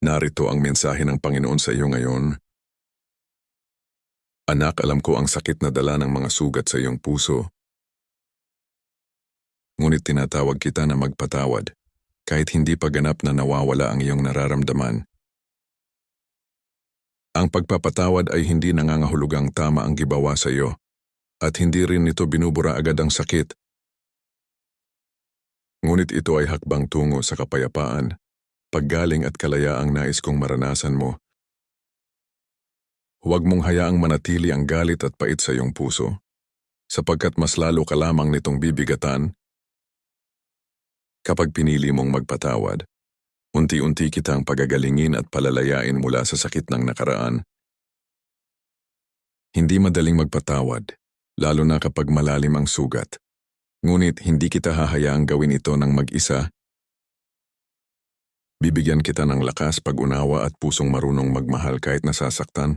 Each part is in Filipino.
Narito ang mensahe ng Panginoon sa iyo ngayon. Anak, alam ko ang sakit na dala ng mga sugat sa iyong puso. Ngunit tinatawag kita na magpatawad, kahit hindi pa ganap na nawawala ang iyong nararamdaman. Ang pagpapatawad ay hindi nangangahulugang tama ang gibawa sa iyo, at hindi rin ito binubura agad ang sakit. Ngunit ito ay hakbang tungo sa kapayapaan, paggaling at kalayaang nais kong maranasan mo. Huwag mong hayaang manatili ang galit at pait sa iyong puso, sapagkat mas lalo ka lamang nitong bibigatan. Kapag pinili mong magpatawad, unti-unti kitang pagagalingin at palalayain mula sa sakit ng nakaraan. Hindi madaling magpatawad, lalo na kapag malalim ang sugat. Ngunit hindi kita hahayaang gawin ito ng mag-isa. Bibigyan kita ng lakas, pag-unawa at pusong marunong magmahal kahit nasasaktan.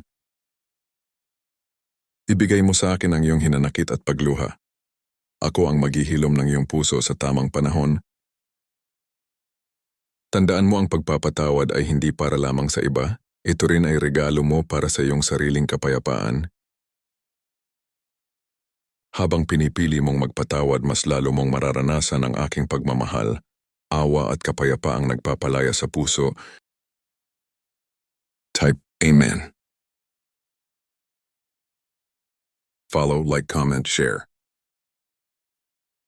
Ibigay mo sa akin ang iyong hinanakit at pagluha. Ako ang maghihilom ng iyong puso sa tamang panahon. Tandaan mo, ang pagpapatawad ay hindi para lamang sa iba. Ito rin ay regalo mo para sa iyong sariling kapayapaan. Habang pinipili mong magpatawad, mas lalo mong mararanasan ang aking pagmamahal, awa at kapayapaang nagpapalaya sa puso. Type Amen. Follow, like, comment, share.